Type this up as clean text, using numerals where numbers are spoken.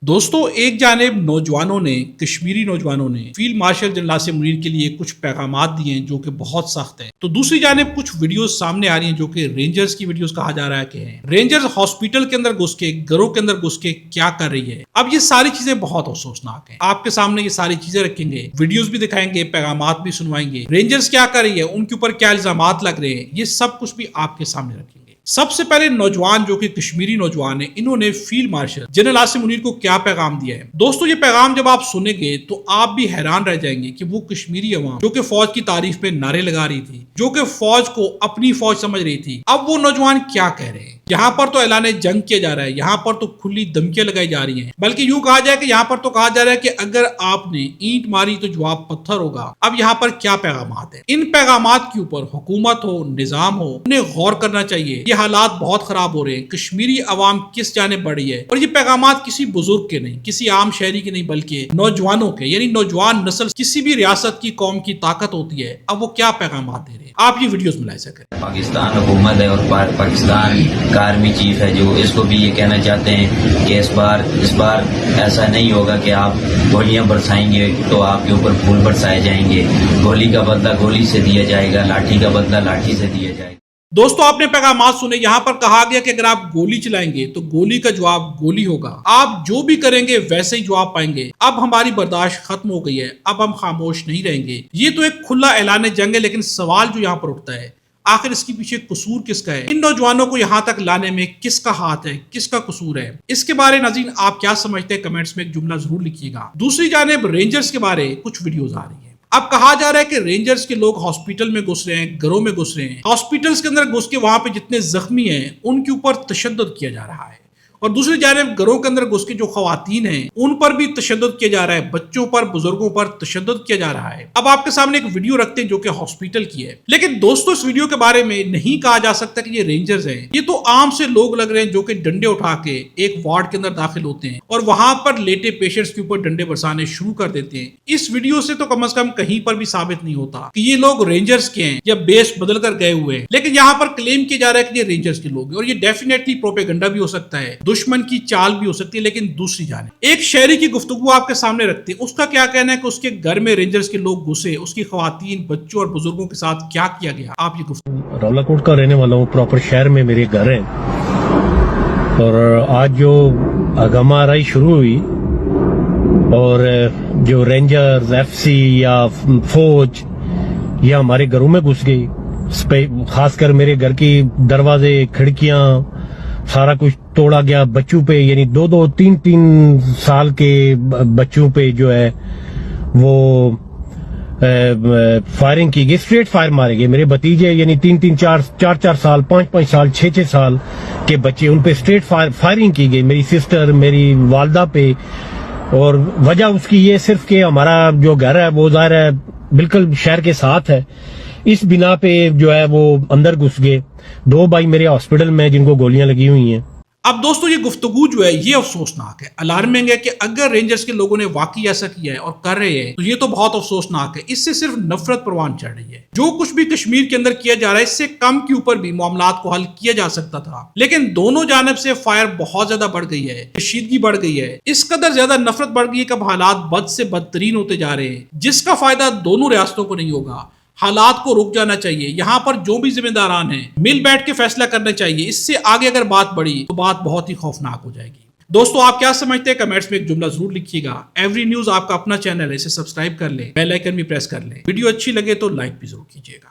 دوستو ایک جانب نوجوانوں نے کشمیری نوجوانوں نے field marshal general Asim Munir کے لیے کچھ پیغامات دیے ہیں جو کہ بہت سخت ہیں، تو دوسری جانب کچھ ویڈیوز سامنے آ رہی ہیں جو کہ رینجرز کی ویڈیوز کہا جا رہا ہے کہ ہیں رینجرز ہاسپٹل کے اندر گھس کے گھروں کے اندر گھس کے کیا کر رہی ہے۔ اب یہ ساری چیزیں بہت افسوسناک ہیں، آپ کے سامنے یہ ساری چیزیں رکھیں گے، ویڈیوز بھی دکھائیں گے، پیغامات بھی سنوائیں گے، رینجرز کیا کر رہی ہے، ان کے اوپر کیا الزامات لگ رہے ہیں، یہ سب کچھ بھی آپ کے سامنے رکھیں گے۔ سب سے پہلے نوجوان جو کہ کشمیری نوجوان ہیں، انہوں نے field marshal general Asim Munir کو کیا پیغام دیا ہے۔ دوستو یہ پیغام جب آپ سنیں گے تو آپ بھی حیران رہ جائیں گے کہ وہ کشمیری عوام جو کہ فوج کی تعریف میں نعرے لگا رہی تھی، جو کہ فوج کو اپنی فوج سمجھ رہی تھی، اب وہ نوجوان کیا کہہ رہے ہیں۔ یہاں پر تو اعلان جنگ کیا جا رہا ہے، یہاں پر تو کھلی دھمکیاں لگائی جا رہی ہیں، بلکہ یوں کہا جائے کہ یہاں پر تو کہا جا رہا ہے کہ اگر آپ نے اینٹ ماری تو جواب پتھر ہوگا۔ اب یہاں پر کیا پیغامات ہیں، ان پیغامات کے اوپر حکومت ہو، نظام ہو، انہیں غور کرنا چاہیے۔ یہ حالات بہت خراب ہو رہے ہیں، کشمیری عوام کس جانب بڑھی ہے، اور یہ پیغامات کسی بزرگ کے نہیں، کسی عام شہری کے نہیں، بلکہ نوجوانوں کے، یعنی نوجوان نسل کسی بھی ریاست کی قوم کی طاقت ہوتی ہے۔ اب وہ کیا پیغامات دے رہے ہیں، آپ یہ ویڈیوز ملاحظہ کریں۔ پاکستان حکومت ہے اور پاکستان کا آرمی چیف ہے جو اس کو بھی یہ کہنا چاہتے ہیں کہ اس بار ایسا نہیں ہوگا کہ آپ گولیاں برسائیں گے تو آپ کے اوپر پھول برسائے جائیں گے، گولی کا بدلہ گولی سے دیا جائے گا، لاٹھی کا بدلہ لاٹھی سے دیا جائے گا۔ دوستو آپ نے پیغامات سنے، یہاں پر کہا گیا کہ اگر آپ گولی چلائیں گے تو گولی کا جواب گولی ہوگا، آپ جو بھی کریں گے ویسے ہی جواب پائیں گے، اب ہماری برداشت ختم ہو گئی ہے، اب ہم خاموش نہیں رہیں گے۔ یہ تو ایک کھلا اعلان جنگ ہے، لیکن سوال جو یہاں پر اٹھتا ہے آخر اس کے پیچھے قصور کس کا ہے، ان نوجوانوں کو یہاں تک لانے میں کس کا ہاتھ ہے، کس کا قصور ہے، اس کے بارے ناظرین آپ کیا سمجھتے ہیں، کمنٹس میں ایک جملہ ضرور لکھیے گا۔ دوسری جانب رینجرز کے بارے کچھ ویڈیوز آ رہی ہیں، اب کہا جا رہا ہے کہ رینجرز کے لوگ ہاسپٹل میں گھس رہے ہیں، گھروں میں گھس رہے ہیں، ہاسپٹلز کے اندر گھس کے وہاں پہ جتنے زخمی ہیں ان کے اوپر تشدد کیا جا رہا ہے، اور دوسری جانب گھروں کے اندر گھس کے جو خواتین ہیں ان پر بھی تشدد کیا جا رہا ہے، بچوں پر، بزرگوں پر تشدد کیا جا رہا ہے۔ اب آپ کے سامنے ایک ویڈیو رکھتے ہیں جو کہ ہاسپٹل کی ہے، لیکن دوستو اس ویڈیو کے بارے میں نہیں کہا جا سکتا کہ یہ رینجرز ہیں، یہ تو عام سے لوگ لگ رہے ہیں جو کہ ڈنڈے اٹھا کے ایک وارڈ کے اندر داخل ہوتے ہیں اور وہاں پر لیٹے پیشنٹس کے اوپر ڈنڈے برسانے شروع کر دیتے ہیں۔ اس ویڈیو سے تو کم از کم کہیں پر بھی ثابت نہیں ہوتا کہ یہ لوگ رینجرز کے ہیں یا بیس بدل کر گئے ہوئے ہیں، لیکن یہاں پر کلیم کیا جا رہا ہے کہ یہ رینجرز کے لوگ ہیں، اور یہ ڈیفینیٹلی پروپیگنڈا بھی ہو سکتا ہے، دشمن کی چال بھی ہو سکتی ہے۔ لیکن دوسری جانب ایک شہری کی گفتگو آپ کے سامنے رکھتے ہیں، اس کا کیا کہنا ہے کہ اس کے گھر میں رینجرز کے لوگ گھسے، اس کی خواتین، بچوں اور بزرگوں کے ساتھ کیا کیا گیا، آپ یہ گفتگو۔ راولا کوٹ کا رہنے والا ہوں، پراپر شہر میں میرے گھر ہیں، اور آج جو ہنگامہ آرائی شروع ہوئی اور جو رینجرز، ایف سی یا فوج یہ ہمارے گھروں میں گھس گئی، خاص کر میرے گھر کی دروازے، کھڑکیاں، سارا کچھ توڑا گیا، بچوں پہ یعنی 2-3 سال کے بچوں پہ جو ہے وہ فائرنگ کی گئی، اسٹریٹ فائر مارے گئے۔ میرے بھتیجے یعنی 3-4 سال، 5 سال، 6 سال کے بچے، ان پہ اسٹریٹ فائرنگ کی گئی، میری سسٹر، میری والدہ پہ۔ اور وجہ اس کی یہ صرف کہ ہمارا جو گھر ہے وہ ظاہر ہے بالکل شہر کے ساتھ ہے، اس بنا پہ جو ہے وہ اندر گھس گئے۔ 2 بھائی میرے ہاسپٹل میں جن کو گولیاں لگی ہوئی ہیں۔ اب دوستو یہ گفتگو جو ہے یہ افسوسناک ہے، الارمنگ ہے کہ اگر رینجرز کے لوگوں نے واقعی ایسا کیا ہے اور کر رہے ہیں تو یہ تو بہت افسوسناک ہے، اس سے صرف نفرت پروان چڑھ رہی ہے۔ جو کچھ بھی کشمیر کے اندر کیا جا رہا ہے اس سے کم کے اوپر بھی معاملات کو حل کیا جا سکتا تھا، لیکن دونوں جانب سے فائر بہت زیادہ بڑھ گئی ہے، کشیدگی بڑھ گئی ہے، اس قدر زیادہ نفرت بڑھ گئی ہے کہ اب حالات بد سے بدترین ہوتے جا رہے ہیں، جس کا فائدہ دونوں ریاستوں کو نہیں ہوگا۔ حالات کو رک جانا چاہیے، یہاں پر جو بھی ذمہ داران ہیں مل بیٹھ کے فیصلہ کرنا چاہیے، اس سے آگے اگر بات بڑھی تو بات بہت ہی خوفناک ہو جائے گی۔ دوستو آپ کیا سمجھتے ہیں، کمنٹس میں ایک جملہ ضرور لکھیے گا۔ ایوری نیوز آپ کا اپنا چینل ہے، اسے سبسکرائب کر لیں، بیل آئیکن بھی پریس کر لیں، ویڈیو اچھی لگے تو لائک بھی ضرور کیجیے گا۔